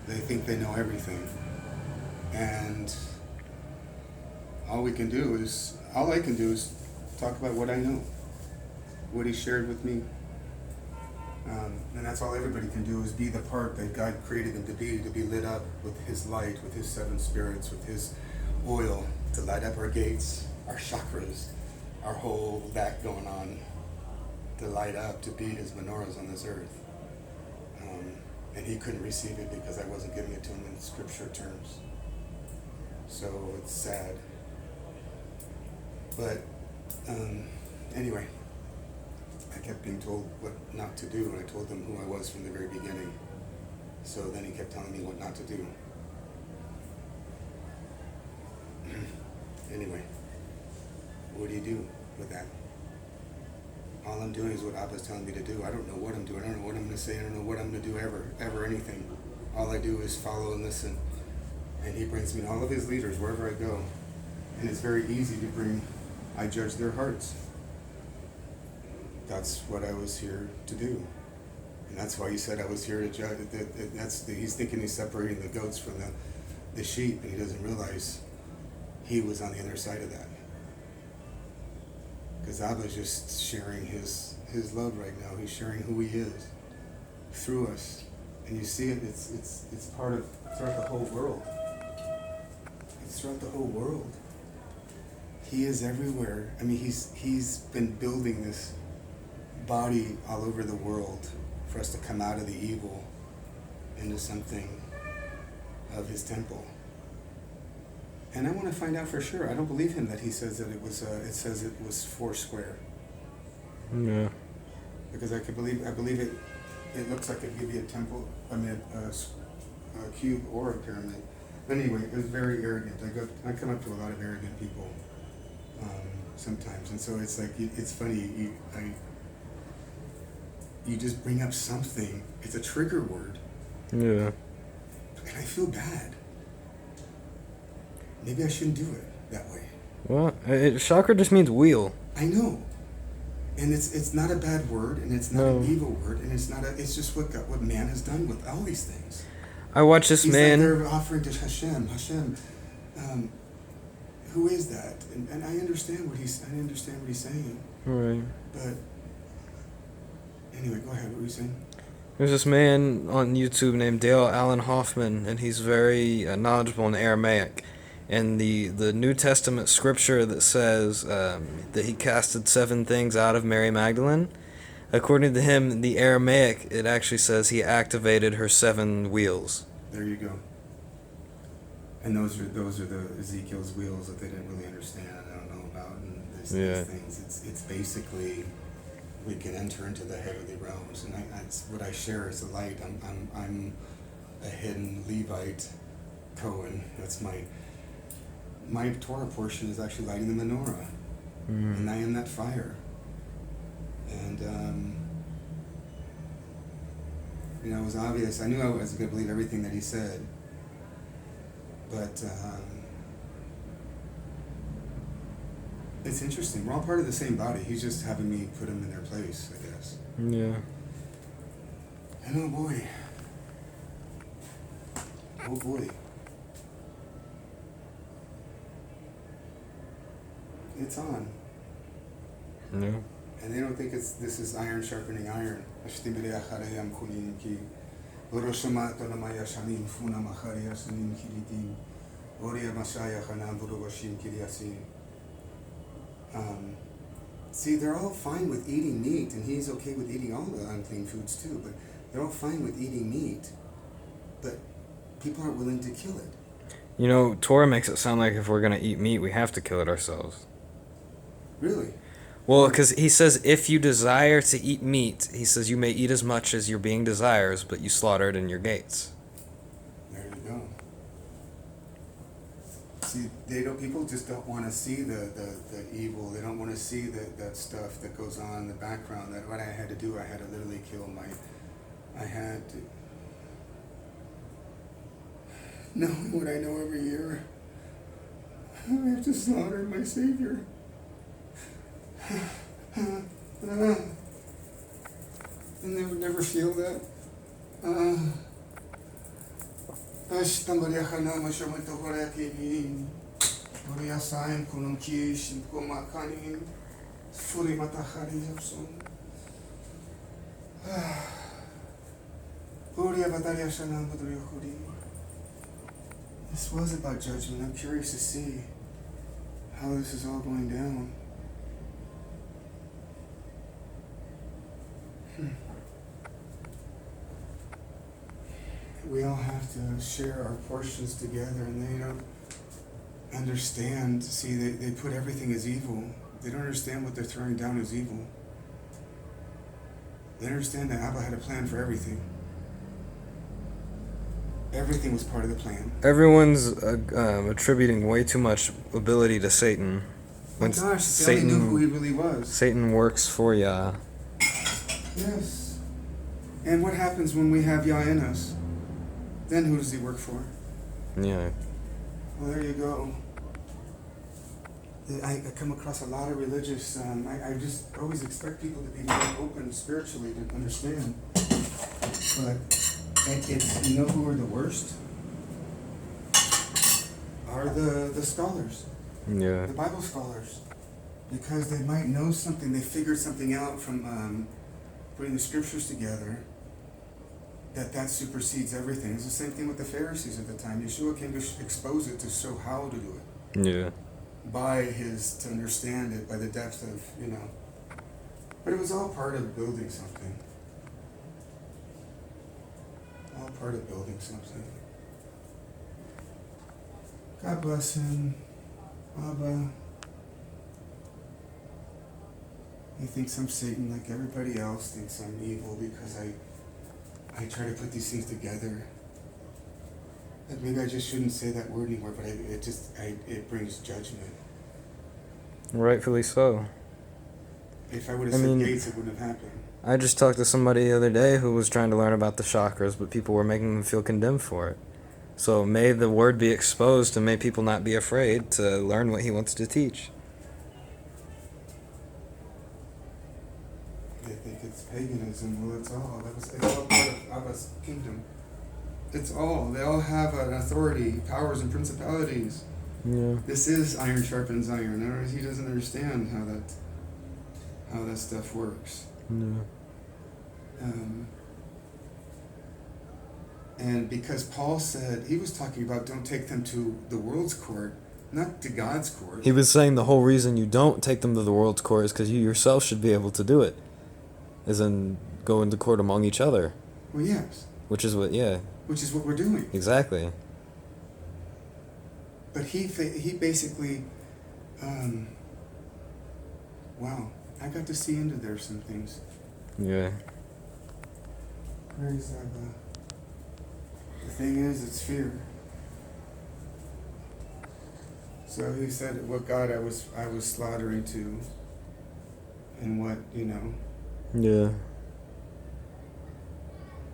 They think they know everything. And all I can do is talk about what I know, what he shared with me. And that's all everybody can do is be the part that God created them to be lit up with his light, with his seven spirits, with his oil, to light up our gates, our chakras, our whole that going on, to light up, to be his menorahs on this earth. And he couldn't receive it because I wasn't giving it to him in scripture terms. So it's sad. But anyway, I kept being told what not to do, and I told them who I was from the very beginning. So then he kept telling me what not to do. Anyway, what do you do with that? All I'm doing is what Abba's telling me to do. I don't know what I'm doing. I don't know what I'm going to say. I don't know what I'm going to do ever anything. All I do is follow and listen. And he brings me all of his leaders wherever I go. And it's very easy to bring, I judge their hearts. That's what I was here to do. And that's why he said I was here to judge. He's thinking he's separating the goats from the sheep, and he doesn't realize he was on the other side of that. Because Abba's just sharing his love right now. He's sharing who he is through us. And you see it, it's part of, throughout the whole world. It's throughout the whole world. He is everywhere. I mean, he's been building this body all over the world for us to come out of the evil into something of his temple. And I want to find out for sure. I don't believe him that he says that it says it was four square. Yeah. Because I believe it looks like it could be a temple, a cube or a pyramid. But anyway, it was very arrogant. I come up to a lot of arrogant people sometimes, and so it's like, it's funny, you just bring up something, it's a trigger word. Yeah. And I feel bad. Maybe I shouldn't do it that way. Well, chakra just means wheel. I know. And it's not a bad word, and it's not an evil word, and it's just what man has done with all these things. I watched this man. Like they're offering to Hashem. Who is that? And I understand what he's saying. Right. But anyway, go ahead. What were you saying? There's this man on YouTube named Dale Allen Hoffman, and he's very knowledgeable in Aramaic. And the New Testament scripture that says that he casted 7 things out of Mary Magdalene, according to him, the Aramaic, it actually says he activated her 7 wheels. There you go. And those are the Ezekiel's wheels that they didn't really understand. I don't know about, and these things. It's basically, we can enter into the heavenly realms, and that's what I share is the light. I'm a hidden Levite Cohen. That's my Torah portion is actually lighting the menorah, and I am that fire. And it was obvious. I knew I was going to believe everything that he said, but it's interesting. We're all part of the same body. He's just having me put them in their place, I guess. Yeah. And oh boy. It's on. Yeah. And they don't think this is iron sharpening iron. See, they're all fine with eating meat, and he's okay with eating all the unclean foods too, but they're all fine with eating meat, but people aren't willing to kill it. Torah makes it sound like if we're going to eat meat, we have to kill it ourselves. Really? Well, because he says if you desire to eat meat, he says you may eat as much as your being desires, but you slaughter it in your gates. There you go. See, people just don't want to see the evil. They don't want to see that stuff that goes on in the background. That what I had to do, I had to literally kill I had to, knowing what I know every year, I have to slaughter my Savior. And they would never feel that. Ashtambaria Hanama Shamato Horaki, Maria Sain, Kununkish, and Komakani, Furimata Hariyapson. Uria Bataria Shanam Badriokuri. This was about judgment. I'm curious to see how this is all going down. We all have to share our portions together, and they don't understand. See, they put everything as evil. They don't understand what they're throwing down as evil. They understand that Abba had a plan for everything. Everything was part of the plan. Everyone's attributing way too much ability to Satan. When gosh, they only knew who he really was. Satan works for Yah. Yes. And what happens when we have Yah in us? Then who does he work for? Yeah. Well, there you go. I come across a lot of religious, I just always expect people to be more open spiritually to understand. But it's, you know who are the worst? Are the scholars. Yeah. The Bible scholars. Because they might know something, they figured something out from putting the scriptures together, that supersedes everything. It's the same thing with the Pharisees at the time. Yeshua came to expose it, to show how to do it. Yeah. To understand it, by the depth of, But it was all part of building something. All part of building something. God bless him. Abba. He thinks I'm Satan like everybody else thinks I'm evil because I try to put these things together. That maybe I just shouldn't say that word anymore, but it brings judgment. Rightfully so. If I would have said gates, it wouldn't have happened. I just talked to somebody the other day who was trying to learn about the chakras, but people were making them feel condemned for it. So may the word be exposed, and may people not be afraid to learn what he wants to teach. They think it's paganism. Well, it's all part of Abba's kingdom. It's all. They all have an authority, powers, and principalities. Yeah. This is iron sharpens iron. In other words, he doesn't understand how that stuff works. Yeah. And because Paul said, he was talking about don't take them to the world's court, not to God's court. He was saying the whole reason you don't take them to the world's court is because you yourself should be able to do it. As in, go into court among each other. Well, yes. Which is what we're doing. Exactly. But he basically, wow, I got to see into there some things. Yeah. Praise God. The thing is, it's fear. So he said, what God I was slaughtering to, and what, Yeah.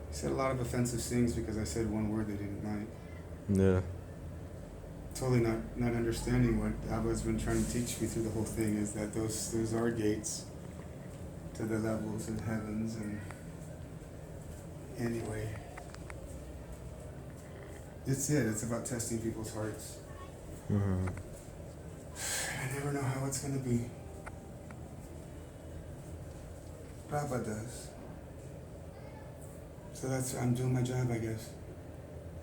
He said a lot of offensive things because I said one word they didn't like. Yeah. Totally not understanding what Abba's been trying to teach me through the whole thing is that those are gates to the levels of heavens. And anyway, it's about testing people's hearts. Mm-hmm. I never know how it's going to be. Abba does. So I'm doing my job, I guess.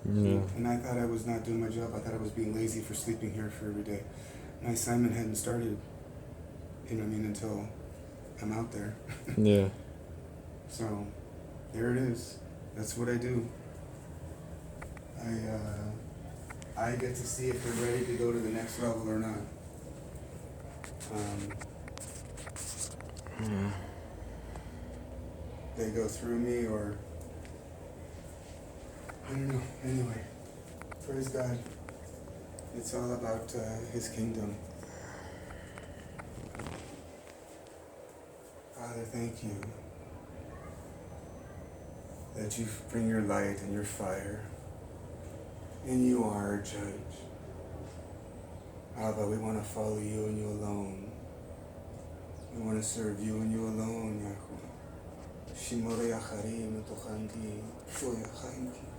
Yeah. And I thought I was not doing my job. I thought I was being lazy for sleeping here for every day. My assignment hadn't started, until I'm out there. Yeah. So, there it is. That's what I do. I get to see if they're ready to go to the next level or not. They go through me or... I don't know. Anyway, praise God. It's all about His kingdom. Father, thank you that you bring your light and your fire, and you are our judge. Abba, we want to follow you and you alone. We want to serve you and you alone, Yahuwah. Shimore Yacharim, Tochandi, Shoya Chaimki.